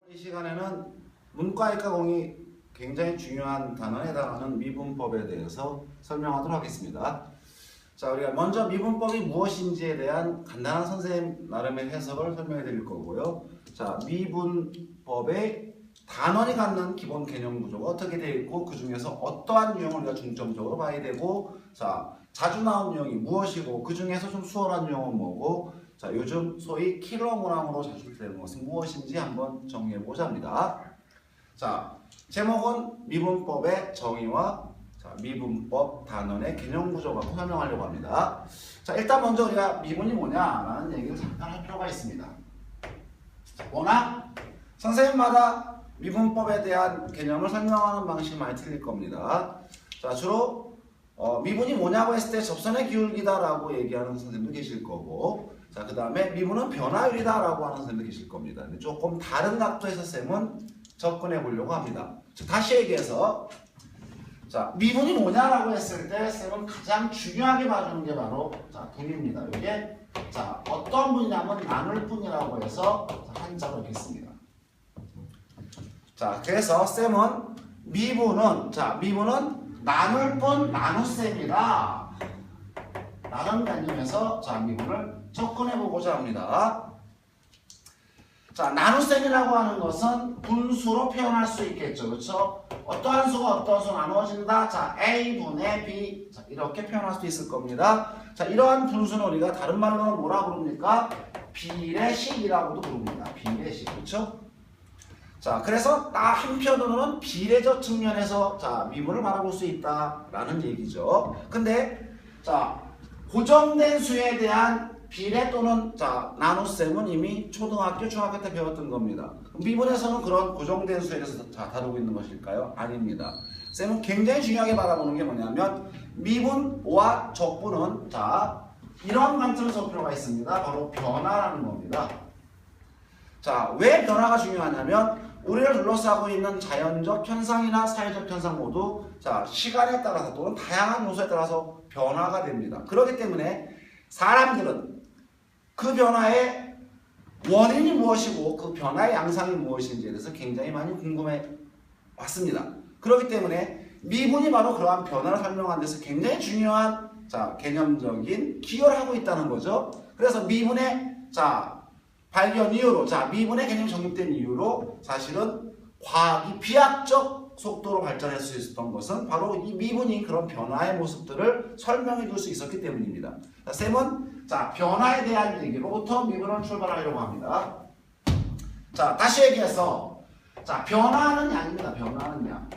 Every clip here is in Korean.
이 시간에는 문과이과 공이 굉장히 중요한 단어에 해당하는 미분법에 대해서 설명하도록 하겠습니다. 자, 우리가 먼저 미분법이 무엇인지에 대한 간단한 선생님 나름의 해석을 설명해 드릴 거고요. 자, 미분법의 단원이 갖는 기본 개념 구조가 어떻게 되어 있고 그 중에서 어떠한 유형을 우리가 중점적으로 봐야 되고, 자, 자주 나온 유형이 무엇이고 그 중에서 좀 수월한 유형은 뭐고, 자, 요즘 소위 킬러 문항으로 자주 되는 것은 무엇인지 한번 정리해 보자 합니다. 자, 제목은 미분법의 정의와 미분법 단원의 개념 구조 갖고 설명하려고 합니다. 자, 일단 먼저 우리가 미분이 뭐냐라는 얘기를 잠깐 할 필요가 있습니다. 워낙 선생님마다 미분법에 대한 개념을 설명하는 방식이 많이 틀릴 겁니다. 자, 주로 미분이 뭐냐고 했을 때 접선의 기울기다라고 얘기하는 선생님도 계실 거고, 자, 그 다음에 미분은 변화율이다라고 하는 선생님도 계실 겁니다. 근데 조금 다른 각도에서 쌤은 접근해 보려고 합니다. 자, 다시 얘기해서, 자, 미분이 뭐냐라고 했을 때 쌤은 가장 중요하게 봐주는 게 바로 분입니다. 이게 자, 어떤 분이냐면 나눌 분이라고 해서 한자로 이렇게 씁니다. 자, 그래서 쌤은 미분은 나눌 분 나눗셈이다 라는 개념에서 자, 미분을 접근해 보고자 합니다. 자, 나눗셈이라고 하는 것은 분수로 표현할 수 있겠죠. 그렇죠? 어떠한 수가 어떠한 수 나누어진다. 자, A분의 B. 자, 이렇게 표현할 수 있을 겁니다. 자, 이러한 분수는 우리가 다른 말로는 뭐라 부릅니까? 비례식이라고도 부릅니다. 비례식. 그렇죠? 자, 그래서 딱 한편으로는 비례적 측면에서 자, 미분을 바라볼 수 있다라는 얘기죠. 근데 자, 고정된 수에 대한 비례 또는 자, 나눗셈은 이미 초등학교, 중학교 때 배웠던 겁니다. 미분에서는 그런 고정된 수에 대해서 다루고 있는 것일까요? 아닙니다. 쌤은 굉장히 중요하게 바라보는 게 뭐냐면 미분과 적분은 자, 이런 관점을 볼 필요가 있습니다. 바로 변화라는 겁니다. 자, 왜 변화가 중요하냐면 우리를 둘러싸고 있는 자연적 현상이나 사회적 현상 모두 자, 시간에 따라서 또는 다양한 요소에 따라서 변화가 됩니다. 그렇기 때문에 사람들은 그 변화의 원인이 무엇이고 그 변화의 양상이 무엇인지에 대해서 굉장히 많이 궁금해 왔습니다. 그렇기 때문에 미분이 바로 그러한 변화를 설명하는 데서 굉장히 중요한 자, 개념적인 기여를 하고 있다는 거죠. 그래서 미분의 자, 발견 이후로 자, 미분의 개념이 정립된 이후로 사실은 과학이 비약적 속도로 발전할 수 있었던 것은 바로 이 미분이 그런 변화의 모습들을 설명해 줄 수 있었기 때문입니다. 자, 쌤은 자, 변화에 대한 얘기로부터 미분을 출발하려고 합니다. 자, 다시 얘기해서 자, 변화하는 양입니다. 변화하는 양.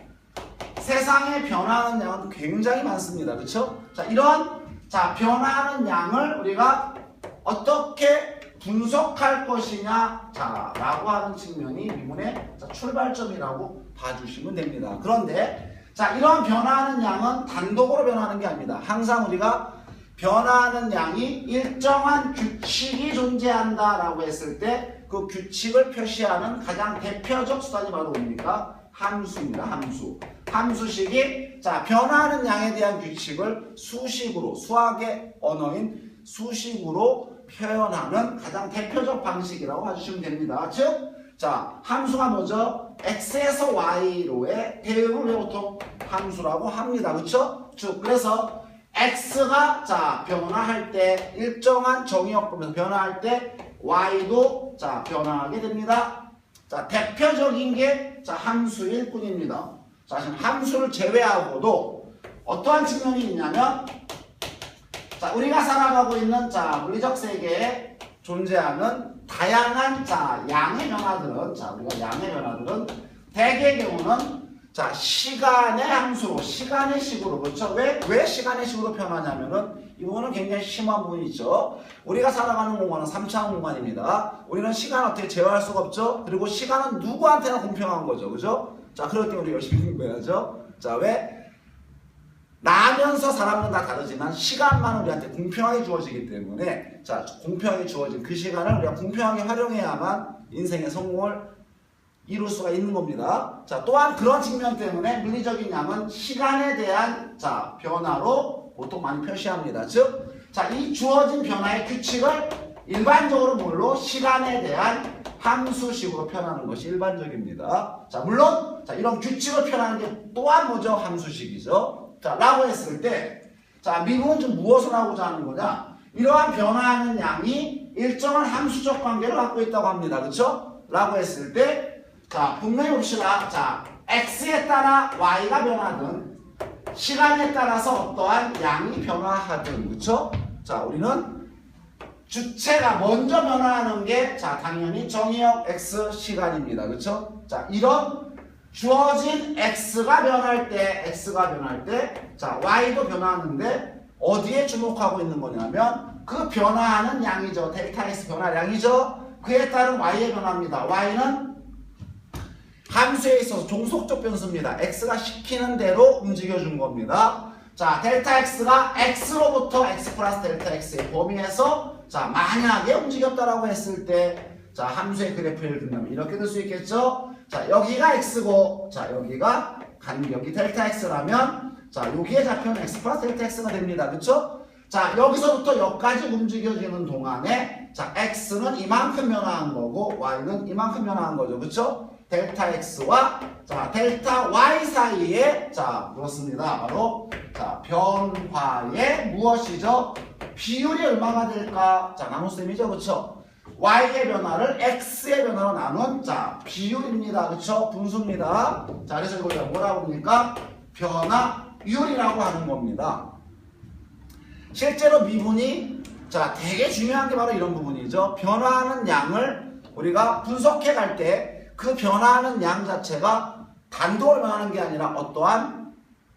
세상에 변화하는 양은 굉장히 많습니다. 그렇죠? 자, 이러한 자, 변화하는 양을 우리가 어떻게 분석할 것이냐 자, 라고 하는 측면이 미분의 출발점이라고 봐주시면 됩니다. 그런데 자, 이러한 변화하는 양은 단독으로 변화하는 게 아닙니다. 항상 우리가 변화하는 양이 일정한 규칙이 존재한다 라고 했을 때 그 규칙을 표시하는 가장 대표적 수단이 바로 뭡니까? 함수입니다. 함수. 함수식이 자, 변화하는 양에 대한 규칙을 수식으로, 수학의 언어인 수식으로 표현하는 가장 대표적 방식이라고 봐주시면 됩니다. 즉, 자, 함수가 뭐죠? x에서 y로의 대응을 왜 보통 함수라고 합니다. 그렇죠? 즉, 그래서 x가 자, 변화할 때 일정한 정의역법에서 변화할 때 y도 자, 변화하게 됩니다. 자, 대표적인 게 자, 함수일 뿐입니다. 자, 함수를 제외하고도 어떠한 측면이 있냐면 자, 우리가 살아가고 있는 자, 물리적 세계에 존재하는 다양한 자, 양의 변화들은 자, 우리가 양의 변화들은 대개의 경우는 자, 시간의 함수로, 시간의 식으로 그렇죠? 왜 시간의 식으로 표현하냐면은 이 부분은 굉장히 심한 부분이 있죠. 우리가 살아가는 공간은 3차원 공간입니다. 우리는 시간을 어떻게 제어할 수가 없죠? 그리고 시간은 누구한테나 공평한 거죠. 그죠? 자, 그렇기 때문에 우리 열심히 공부해야죠. 자, 왜? 나면서 사람은 다 다르지만 시간만 우리한테 공평하게 주어지기 때문에 자, 공평하게 주어진 그 시간을 우리가 공평하게 활용해야만 인생의 성공을 이룰 수가 있는 겁니다. 자, 또한 그런 측면 때문에 물리적인 양은 시간에 대한 자, 변화로 보통 많이 표시합니다. 즉, 자, 이 주어진 변화의 규칙을 일반적으로 뭘로? 시간에 대한 함수식으로 표현하는 것이 일반적입니다. 자, 물론 자, 이런 규칙을 표현하는 게 또한 뭐죠? 함수식이죠. 자, 라고 했을 때 자, 미분은 좀 무엇을 하고자 하는 거냐? 이러한 변화하는 양이 일정한 함수적 관계를 갖고 있다고 합니다. 그렇죠? 라고 했을 때 자, 분명히 봅시다. 자, x에 따라 y가 변하든 시간에 따라서 어떠한 양이 변화하든 그렇죠? 자, 우리는 주체가 먼저 변화하는 게 자, 당연히 정의역 x 시간입니다. 그렇죠? 자, 이런 주어진 x가 변할 때 자, y도 변하는데 어디에 주목하고 있는 거냐면 그 변화하는 양이죠. 델타 x 변화량이죠. 그에 따른 y의 변화입니다. y는 함수에 있어서 종속적 변수입니다. x가 시키는 대로 움직여준 겁니다. 자, 델타 x가 x로부터 x 플러스 델타 x의 범위에서 자, 만약에 움직였다라고 했을 때 자, 함수의 그래프를 든다면 이렇게 될 수 있겠죠? 자, 여기가 x고 자, 여기가 간격이 델타 x라면 자, 여기에 잡혀는 x 플러스 델타 x가 됩니다. 그렇죠? 자, 여기서부터 여기까지 움직여지는 동안에 자, x는 이만큼 변화한 거고 y는 이만큼 변화한 거죠. 그렇죠? 델타 x와 자, 델타 y 사이에 자, 그렇습니다. 바로 자, 변화의 무엇이죠? 비율이 얼마가 될까? 자, 나눗셈이죠. 그렇죠? y의 변화를 x의 변화로 나눈 자, 비율입니다. 그렇죠? 분수입니다. 자, 그래서 이걸 뭐라고 합니까? 변화율이라고 하는 겁니다. 실제로 미분이 자, 되게 중요한 게 바로 이런 부분이죠. 변화하는 양을 우리가 분석해 갈 때 그 변화하는 양 자체가 단독으로 변하는 게 아니라 어떠한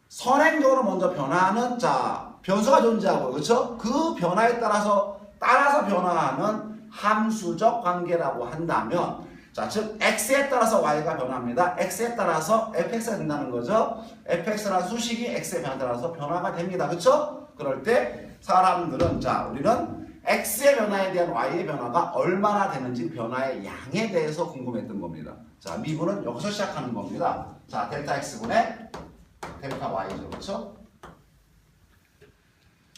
선행적으로 먼저 변화하는 자, 변수가 존재하고 그렇죠? 그 변화에 따라서 변화하는 함수적 관계라고 한다면 자, 즉 x에 따라서 y가 변합니다. x에 따라서 fx가 된다는 거죠. fx라는 수식이 x에 따라서 변화가 됩니다. 그렇죠? 그럴 때 사람들은 자, 우리는 x의 변화에 대한 y의 변화가 얼마나 되는지 변화의 양에 대해서 궁금했던 겁니다. 자, 미분은 여기서 시작하는 겁니다. 자, 델타 x분의 델타 y죠. 그렇죠?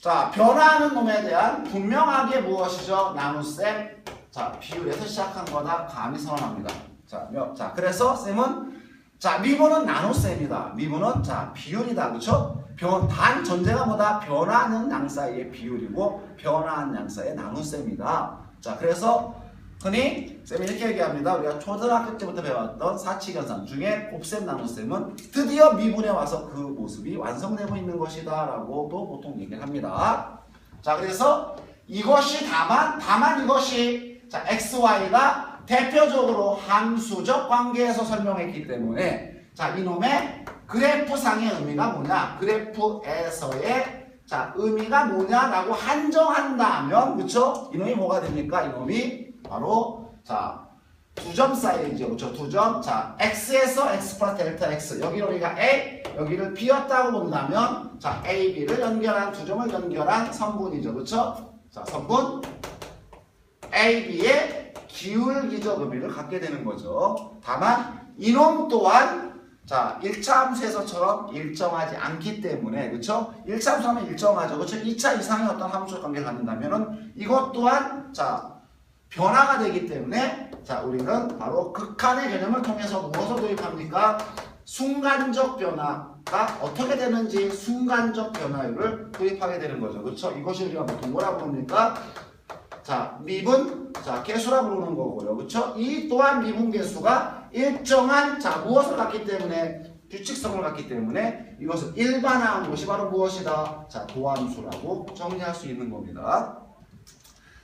자, 변화하는 놈에 대한 분명하게 무엇이죠? 나눗셈 자, 비율에서 시작한 거다 감히 선언합니다. 자, 그래서 쌤은 자, 미분은 나눗셈이다. 미분은 자, 비율이다. 그렇죠? 단 전제가 뭐다? 변화하는 양 사이의 비율이고 변화하는 양 사이의 나눗셈이다. 자, 그래서 흔히 쌤이 이렇게 얘기합니다. 우리가 초등학교 때부터 배웠던 사칙연산 중에 곱셈 나눗셈은 드디어 미분에 와서 그 모습이 완성되고 있는 것이다 라고도 보통 얘기를 합니다. 자, 그래서 이것이 다만 이것이 자, xy가 대표적으로 함수적 관계에서 설명했기 때문에 자, 이놈의 그래프상의 의미가 뭐냐? 그래프에서의 자, 의미가 뭐냐라고 한정한다면 그쵸? 이놈이 뭐가 됩니까? 이놈이 바로 자, 두 점 사이죠. 그쵸? 두 점. 자, x에서 x 플러스 델타 x. 여기를 우리가 a, 여기를 b였다고 본다면 자, a, b를 연결한 두 점을 연결한 선분이죠. 그쵸? 자, 선분 a, b의 기울기적 의미를 갖게 되는 거죠. 다만 이놈 또한 자, 1차 함수에서처럼 일정하지 않기 때문에 그렇죠? 1차 함수하면 일정하죠. 그렇죠? 2차 이상의 어떤 함수적 관계를 갖는다면은 이것 또한 자, 변화가 되기 때문에 자, 우리는 바로 극한의 개념을 통해서 무엇을 도입합니까? 순간적 변화가 어떻게 되는지 순간적 변화율을 도입하게 되는 거죠. 그렇죠? 이것이 우리가 보통 뭐라고 합니까? 자, 미분, 자, 개수라고 부르는 거고요. 그렇죠? 이 또한 미분 개수가 일정한, 자, 무엇을 갖기 때문에, 규칙성을 갖기 때문에 이것을 일반화한 것이 바로 무엇이다? 자, 도함수라고 정리할 수 있는 겁니다.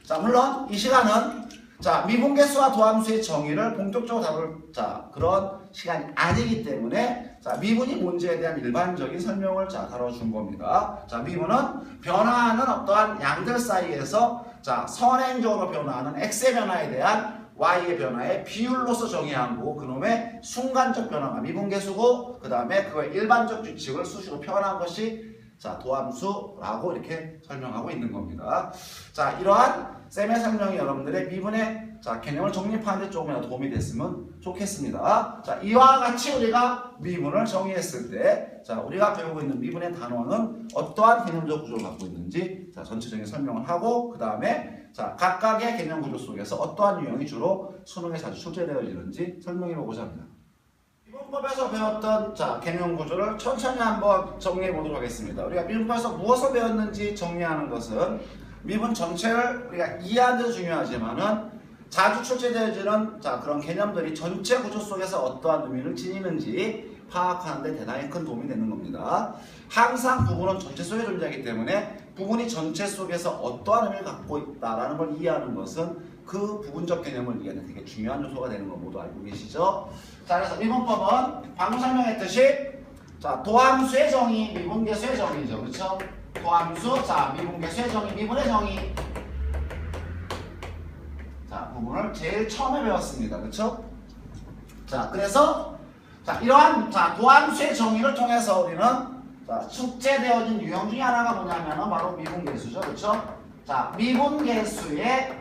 자, 물론 이 시간은 자, 미분 개수와 도함수의 정의를 본격적으로 다룰 자, 그런 시간이 아니기 때문에 자, 미분이 뭔지에 대한 일반적인 설명을 자, 다뤄준 겁니다. 자, 미분은 변화하는 어떠한 양들 사이에서 자, 선행적으로 변화하는 x의 변화에 대한 y의 변화의 비율로서 정의한 거고 그놈의 순간적 변화가 미분계수고 그 다음에 그거의 일반적 규칙을 수식으로 표현한 것이 자, 도함수라고 이렇게 설명하고 있는 겁니다. 자, 이러한 쌤의 설명이 여러분들의 미분의 자, 개념을 정립하는 데 조금이라도 도움이 됐으면 좋겠습니다. 자, 이와 같이 우리가 미분을 정의했을 때 자, 우리가 배우고 있는 미분의 단원은 어떠한 개념적 구조를 갖고 있는지 자, 전체적인 설명을 하고 그 다음에 자, 각각의 개념 구조 속에서 어떠한 유형이 주로 수능에 자주 출제되어지는지 설명해 보고자 합니다. 미분법에서 배웠던 개념 구조를 천천히 한번 정리해 보도록 하겠습니다. 우리가 미분법에서 무엇을 배웠는지 정리하는 것은 미분 전체를 우리가 이해하는 데 중요하지만은 자주 출제되어지는 그런 개념들이 전체 구조 속에서 어떠한 의미를 지니는지 파악하는 데 대단히 큰 도움이 되는 겁니다. 항상 부분은 전체 속에 존재하기 때문에 부분이 전체 속에서 어떠한 의미를 갖고 있다는 걸 이해하는 것은 그 부분적 개념을 이해하는 되게 중요한 요소가 되는 거 모두 알고 계시죠? 자, 그래서 미분법은 방금 설명했듯이 도함수의 정의, 미분계수의 정의죠. 그렇죠? 도함수, 미분계수의 정의, 미분의 정의. 부분을 제일 처음에 배웠습니다. 그렇죠? 그래서 이러한 도함수의 정의를 통해서 우리는 숙제되어진 유형 중에 하나가 뭐냐면은 바로 미분계수죠. 그렇죠? 미분계수의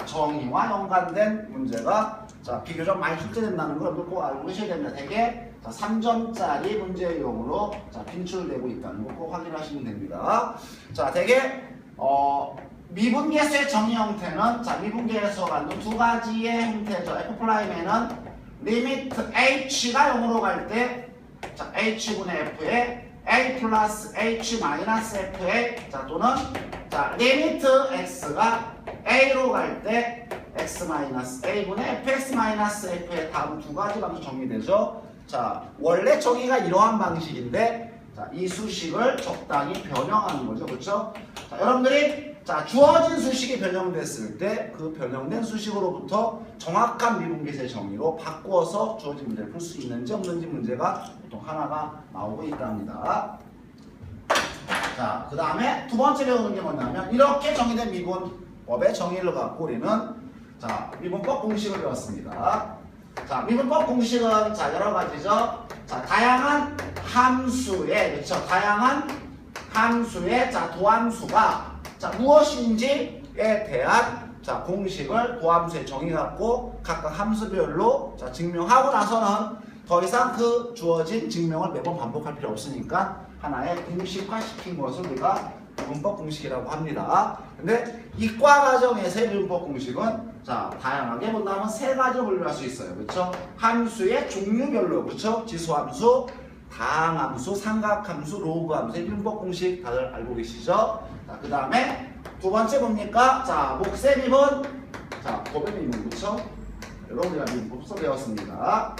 정의와 연관된 문제가 비교적 많이 출제된다는 걸 꼭 알고 계셔야 됩니다. 되게 3점짜리 문제 유형으로 빈출되고 있다는 거 꼭 확인하시면 됩니다. 되게 미분계수의 정의 형태는 미분계수가 갖는 두 가지의 형태죠. F'에는 리미트 H가 0으로 갈 때 H분의 F에 A 플러스 H 마이너스 F에 또는 리미트 X가 A로 갈 때 X 마이너스 A분의 FX 마이너스 F에 다음 두 가지 방식 정리되죠. 원래 정의가 이러한 방식인데 이 수식을 적당히 변형하는 거죠. 그렇죠? 여러분들이 주어진 수식이 변형됐을 때 그 변형된 수식으로부터 정확한 미분계수의 정의로 바꾸어서 주어진 문제를 풀 수 있는지 없는지 문제가 보통 하나가 나오고 있답니다. 그 다음에 두 번째 배우는 게 뭐냐면 이렇게 정의된 미분법의 정의를 갖고 우리는 미분법 공식을 배웠습니다. 미분법 공식은 여러 가지죠. 다양한 함수의, 그렇죠? 다양한 함수의 도함수가 무엇인지에 대한 공식을 도함수의 정의 갖고 각각 함수별로 증명하고 나서는 더 이상 그 주어진 증명을 매번 반복할 필요 없으니까 하나의 공식화시킨 것을 우리가 미분법 공식이라고 합니다. 근데 이과 과정에서의 미분법 공식은 다양하게 본다면 세 가지로 분류할 수 있어요. 그렇죠? 함수의 종류별로, 그렇죠? 지수함수, 다항함수, 삼각함수, 로그함수의 미분법 공식 다들 알고 계시죠? 그 다음에 두 번째 뭡니까? 몫의 미분, 법의 미분, 그렇죠? 여러분 우리가 미분법서 배웠습니다.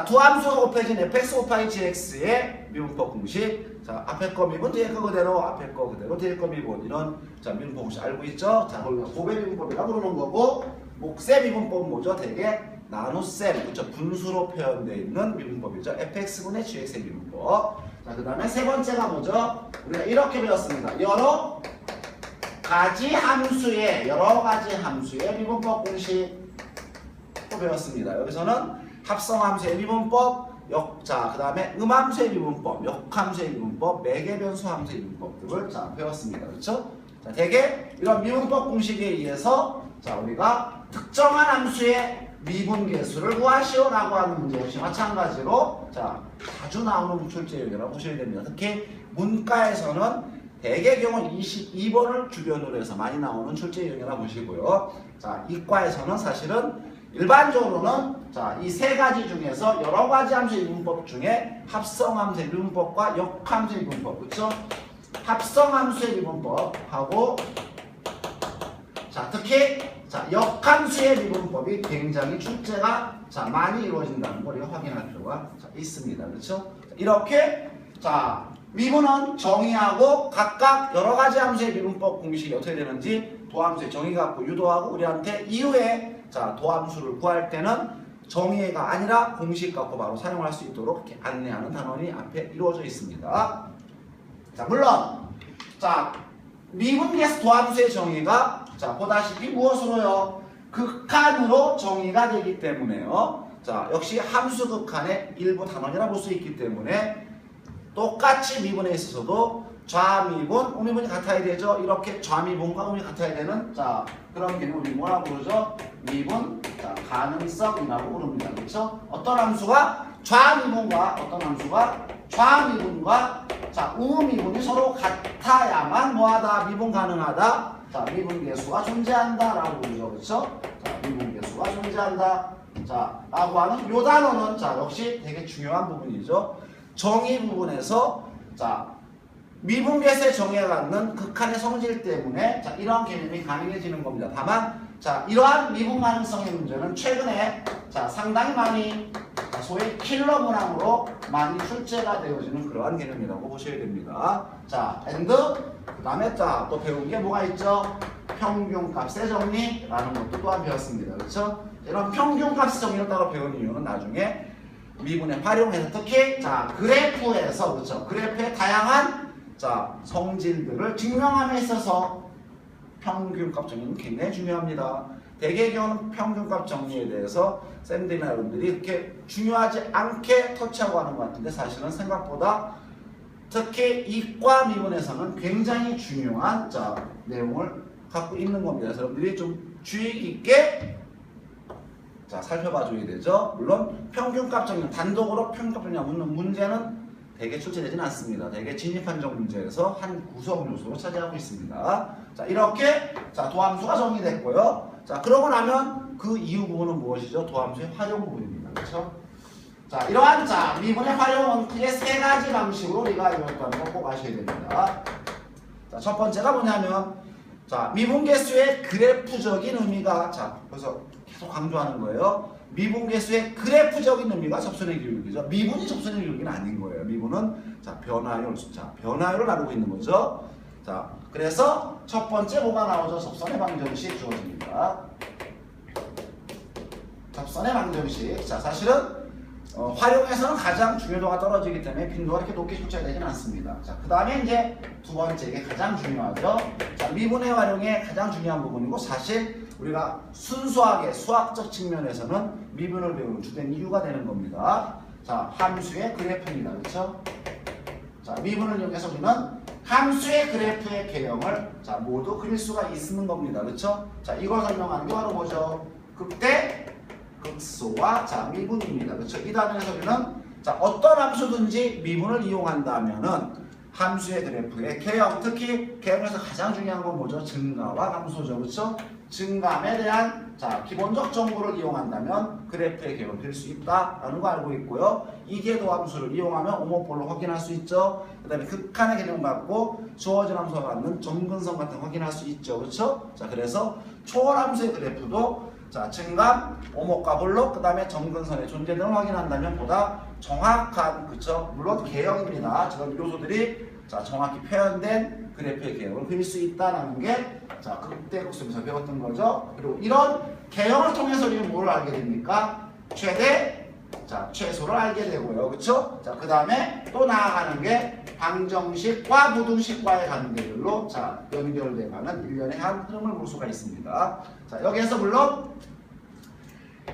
두 함수가 곱해진 fx 곱하기 gx의 미분법 공식. 앞에 거 미분, 뒤에 거 그대로, 앞에 거 그대로, 뒤에 거 미분. 이런 미분법 공식 알고 있죠? 그걸 곱의 미분법이라고 부르는 거고, 몫의 미분법은 뭐죠? 되게 나눗셈, 그렇죠? 분수로 표현되어 있는 미분법이죠. fx분의 gx의 미분법. 그 다음에 세 번째가 뭐죠? 우리가 이렇게 배웠습니다. 여러 가지 함수의 미분법 공식 또 배웠습니다. 여기서는 합성함수의 미분법, 그 다음에 음함수의 미분법, 역함수의 미분법, 매개변수함수의 미분법 등을 배웠습니다. 그렇죠? 되게 이런 미분법 공식에 의해서 우리가 특정한 함수의 미분계수를 구하시오라고 하는 문제 역시 마찬가지로 자주 나오는 출제 유형이라고 보셔야 됩니다. 특히 문과에서는 대개 경우 22번을 주변으로 해서 많이 나오는 출제 유형이라고 보시고요. 이과에서는 사실은 일반적으로는 이 세 가지 중에서 여러 가지 함수의 미분법 중에 합성함수의 미분법과 역함수의 미분법, 그렇죠? 합성함수의 미분법하고 특히 역함수의 미분법이 굉장히 출제가 많이 이루어진다는 걸 우리가 확인할 필요가 있습니다. 그렇죠? 이렇게 미분은 정의하고 각각 여러 가지 함수의 미분법 공식이 어떻게 되는지 도함수의 정의 갖고 유도하고 우리한테 이후에 도함수를 구할 때는 정의가 아니라 공식 갖고 바로 사용할 수 있도록 이렇게 안내하는 단원이 앞에 이루어져 있습니다. 물론 미분계수 도함수의 정의가 보다시피 무엇으로요? 극한으로 정의가 되기 때문에요. 역시 함수 극한의 일부 단원이라 볼 수 있기 때문에 똑같이 미분에 있어서도 좌미분, 우미분이 같아야 되죠. 이렇게 좌미분과 우미 같아야 되는 그런 개념을 우리 뭐라고 부르죠? 미분, 가능성이라고 부릅니다. 그렇죠? 어떤 함수가 좌미분과 어떤 함수가 좌미분과 우미분이 서로 같아야만 뭐하다? 미분 가능하다? 자, 미분계수가 존재한다라고 그러죠. 그렇죠? 자, 미분계수가 존재한다. 자, 라고 하는 요 단어는 자, 역시 되게 중요한 부분이죠. 정의 부분에서 자, 미분계수의 정의에 갖는 극한의 성질 때문에 자, 이러한 개념이 가능해지는 겁니다. 다만 자, 이러한 미분 가능성의 문제는 최근에 자, 상당히 많이 자, 소위 킬러 문항으로 많이 출제가 되어지는 그러한 개념이라고 보셔야 됩니다. 자, 그 다음에 자, 또 배운 게 뭐가 있죠? 평균값의 정리라는 것도 또한 배웠습니다. 그렇죠? 이런 평균값의 정리를 따로 배운 이유는 나중에 미분에 활용해서 특히 자, 그래프에서 그렇죠? 그래프의 다양한 자, 성질들을 증명함에 있어서 평균값 정리는 굉장히 중요합니다. 대개의 경우는 평균값 정리에 대해서 쌤들이나 여러분들이 이렇게 중요하지 않게 터치하고 하는 것 같은데 사실은 생각보다 특히 이과 미분에서는 굉장히 중요한 자, 내용을 갖고 있는 겁니다. 그래서 여러분들이 좀 주의 깊게 자, 살펴봐줘야 되죠. 물론 평균값 정리, 단독으로 평균값 정리 묻는 문제는 대개 출제되지는 않습니다. 대개 진입한정 문제에서 한 구성 요소로 차지하고 있습니다. 자, 이렇게 자, 도함수가 정리됐고요. 자, 그러고 나면 그 이후 부분은 무엇이죠? 도함수의 활용 부분입니다. 그렇죠? 자, 이러한 자, 미분의 활용은 크게 세 가지 방식으로 우리가 이것도 꼭 아셔야 됩니다. 자, 첫 번째가 뭐냐면 자, 미분계수의 그래프적인 의미가 자, 그래서 계속 강조하는 거예요. 미분계수의 그래프적인 의미가 접선의 기울기죠. 미분이 접선의 기울기는 아닌 거예요. 미분은 자, 변화율, 자, 변화율을 나누고 있는 거죠. 자, 그래서 첫 번째 뭐가 나오죠? 접선의 방정식 주어집니다. 접선의 방정식. 자, 사실은 활용에서는 가장 중요도가 떨어지기 때문에 빈도가 이렇게 높게 출제되지는 않습니다. 자, 그 다음에 이제 두 번째, 이게 가장 중요하죠. 자, 미분의 활용의 가장 중요한 부분이고 사실 우리가 순수하게 수학적 측면에서는 미분을 배우는 주된 이유가 되는 겁니다. 자, 함수의 그래프입니다. 그렇죠? 자, 미분을 이용해서 우리는 함수의 그래프의 개형을 자, 모두 그릴 수가 있는 겁니다. 그렇죠? 자, 이걸 설명하는 게 바로 뭐죠? 극대 극소와 자, 미분입니다. 그렇죠? 이 단원에서 우리는 자, 어떤 함수든지 미분을 이용한다면은 함수의 그래프의 개형, 특히 개형에서 가장 중요한 건 뭐죠? 증가와 감소죠. 그렇죠? 증감에 대한 자, 기본적 정보를 이용한다면 그래프의 개형을 그릴 수 있다라는 거 알고 있고요. 이계도 함수를 이용하면 오모폴로 확인할 수 있죠. 그 다음에 극한의 개념 받고 주어진 함수가 갖는 점근성 같은 거 확인할 수 있죠. 그렇죠? 자, 그래서 초월함수의 그래프도 자, 증감, 오목과 볼록, 그 다음에 점근선의 존재 등을 확인한다면 보다 정확한, 그쵸? 물론 개형입니다. 저런 요소들이 자, 정확히 표현된 그래프의 개형을 그릴 수 있다는 게 자, 극대 극소에서 배웠던 거죠. 그리고 이런 개형을 통해서 우리는 뭘 알게 됩니까? 최대, 자, 최소를 알게 되고요. 그쵸? 자, 그 다음에 또 나아가는 게 방정식과 부등식과의 관계들로 자, 연결돼가는 일련의 한 흐름을 볼 수가 있습니다. 자, 여기에서 물론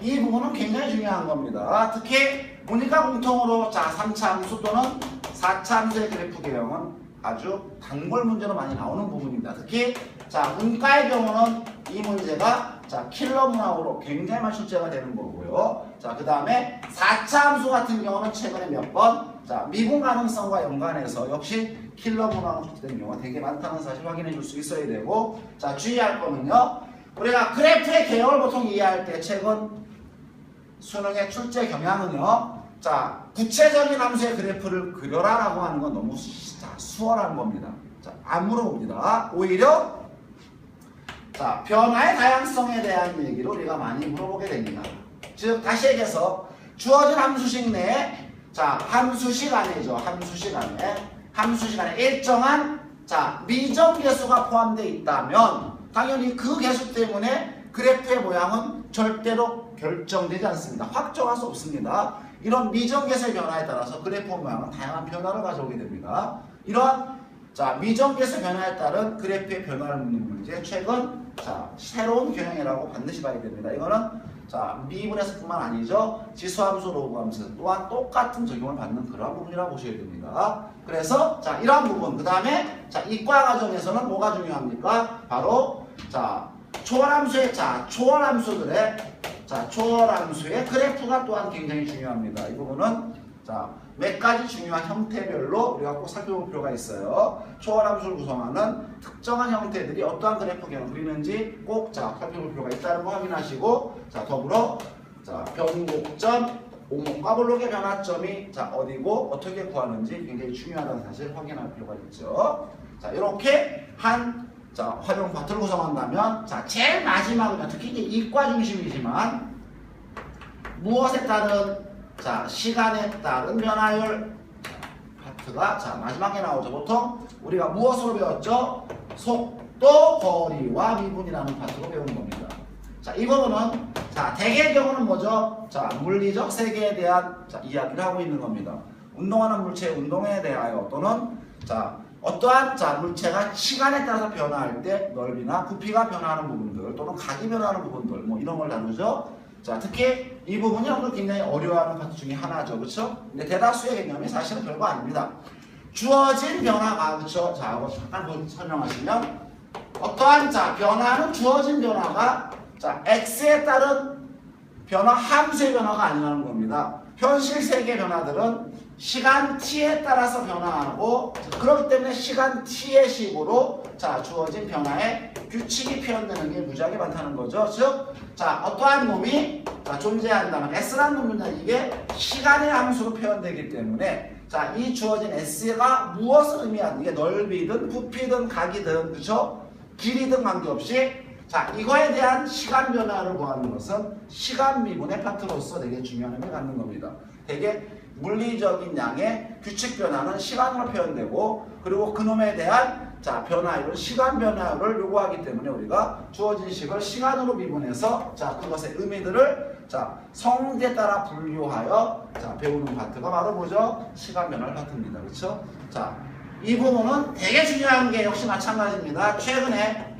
이 부분은 굉장히 중요한 겁니다. 특히 보니까 공통으로 자, 3차 함수 또는 4차 함수의 그래프 개형은 아주 단골 문제로 많이 나오는 부분입니다. 특히 자, 문과의 경우는 이 문제가 자, 킬러 문항으로 굉장히 많이 출제가 되는 거고요. 자, 그 다음에 4차 함수 같은 경우는 최근에 몇 번 자, 미분 가능성과 연관해서 역시 킬러 문항으로 출제된 경우가 되게 많다는 사실 확인해 줄 수 있어야 되고, 자, 주의할 거는요. 우리가 그래프의 개형을 보통 이해할 때 최근 수능의 출제 경향은요. 자, 구체적인 함수의 그래프를 그려라라고 하는 건 너무 수월한 겁니다. 자, 안 물어봅니다. 오히려 자, 변화의 다양성에 대한 얘기를 우리가 많이 물어보게 됩니다. 즉, 다시 얘기해서 주어진 함수식 내에 자, 함수식 안에죠. 함수식 안에 일정한 자, 미정계수가 포함되어 있다면 당연히 그 계수 때문에 그래프의 모양은 절대로 결정되지 않습니다. 확정할 수 없습니다. 이런 미정계수의 변화에 따라서 그래프 모양은 다양한 변화를 가져오게 됩니다. 이러한 자, 미정계수 변화에 따른 그래프의 변화를 묻는 문제 최근 자, 새로운 경향이라고 반드시 봐야 됩니다. 이거는 자, 미분에서뿐만 아니죠. 지수함수, 로그함수 또한 똑같은 적용을 받는 그러한 부분이라고 보셔야 됩니다. 그래서 자, 이러한 부분 그 다음에 자, 이과 과정에서는 뭐가 중요합니까? 바로 자, 초월함수의 자, 초월함수의 그래프가 또한 굉장히 중요합니다. 이 부분은 자, 몇 가지 중요한 형태별로 우리가 꼭 살펴볼 필요가 있어요. 초월함수를 구성하는 특정한 형태들이 어떠한 그래프경을 그리는지 꼭 자, 살펴볼 필요가 있다는 거 확인하시고, 자, 더불어 자, 변곡점, 오목과 블록의 변화점이 자, 어디고 어떻게 구하는지 굉장히 중요하다는 사실 확인할 필요가 있죠. 자, 이렇게 한 자, 활용 파트를 구성한다면, 자, 제일 마지막으로 특히 이제 이과 중심이지만 무엇에 따른 자, 시간에 따른 변화율 파트가 자, 마지막에 나오죠. 보통 우리가 무엇으로 배웠죠? 속도, 거리와 미분이라는 파트로 배운 겁니다. 자, 이 부분은 자, 대개의 경우는 뭐죠? 자, 물리적 세계에 대한 자, 이야기를 하고 있는 겁니다. 운동하는 물체의 운동에 대하여 또는 자, 어떠한 자, 물체가 시간에 따라서 변화할 때 넓이나 부피가 변화하는 부분들 또는 각이 변화하는 부분들 뭐 이런 걸 다루죠. 자, 특히 이 부분이 여러분들 굉장히 어려워하는 파트 중에 하나죠. 그렇죠? 근데 대다수의 개념이 사실은 별거 아닙니다. 주어진 변화가 그렇죠? 자, 이거 잠깐 설명하시면 어떠한 자, 변화는 주어진 변화가 자, x에 따른 변화 함수의 변화가 아니라는 겁니다. 현실 세계 변화들은 시간 t에 따라서 변화하고 그렇기 때문에 시간 t의 식으로 자, 주어진 변화의 규칙이 표현되는 게 무지하게 많다는 거죠. 즉, 자, 어떠한 놈이 자, 존재한다면 s라는 놈은 이게 시간의 함수로 표현되기 때문에 자, 이 주어진 s가 무엇을 의미하는 게 넓이든 부피든 각이든 그렇죠? 길이든 관계없이 자, 이거에 대한 시간 변화를 구하는 것은 시간 미분의 파트로서 되게 중요한 의미를 갖는 겁니다. 되게 물리적인 양의 규칙 변화는 시간으로 표현되고 그리고 그놈에 대한 자, 변화율은 시간 변화율을 요구하기 때문에 우리가 주어진 식을 시간으로 미분해서 자, 그것의 의미들을 자, 성질에 따라 분류하여 자, 배우는 파트가 바로 뭐죠? 시간 변화율 파트입니다. 그렇죠? 자, 이 부분은 되게 중요한 게 역시 마찬가지입니다. 최근에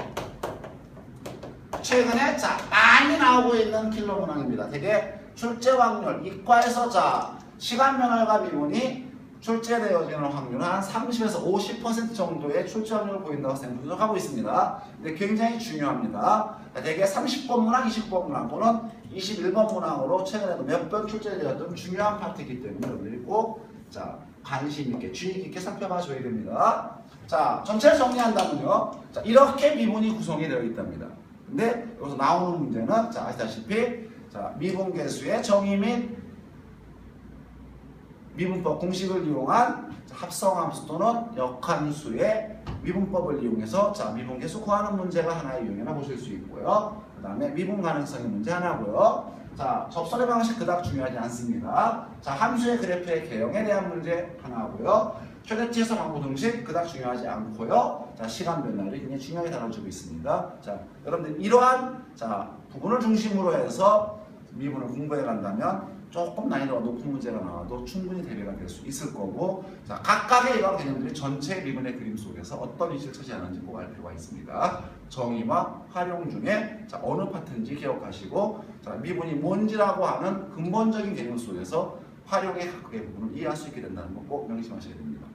자, 많이 나오고 있는 킬러 문항입니다. 되게 출제 확률, 이과에서 자, 시간 변화율과 미분이 출제되어지는 확률은 한 30에서 50% 정도의 출제 확률을 보인다고 생각을 하고 있습니다. 근데 굉장히 중요합니다. 대개 30번 문항, 20번 문항 또는 21번 문항으로 최근에도 몇 번 출제되었던 중요한 파트이기 때문에 여러분들이 꼭 자, 관심 있게, 주의 깊게 살펴봐 줘야 됩니다. 자, 전체를 정리한다면요. 자, 이렇게 미분이 구성이 되어 있답니다. 근데 여기서 나오는 문제는 자, 아시다시피 자, 미분계수의 정의 및 미분법 공식을 이용한 합성함수 또는 역함수의 미분법을 이용해서 자, 미분계수 구하는 문제가 하나의 유형이라 보실 수 있고요. 그 다음에 미분 가능성의 문제 하나고요. 자, 접선의 방식 그닥 중요하지 않습니다. 자, 함수의 그래프의 개형에 대한 문제 하나고요. 최대치에서 방부등식 그닥 중요하지 않고요. 자, 시간 변화를 굉장히 중요하게 다뤄주고 있습니다. 자, 여러분들 이러한 자, 부분을 중심으로 해서 미분을 공부해 간다면 조금 난이도가 높은 문제가 나와도 충분히 대비가 될 수 있을 거고 자, 각각의 이러한 개념들이 전체 미분의 그림 속에서 어떤 위치를 차지하는지 꼭 알 필요가 있습니다. 정의와 활용 중에 자, 어느 파트인지 기억하시고 자, 미분이 뭔지라고 하는 근본적인 개념 속에서 활용의 각각의 부분을 이해할 수 있게 된다는 거 꼭 명심하셔야 됩니다.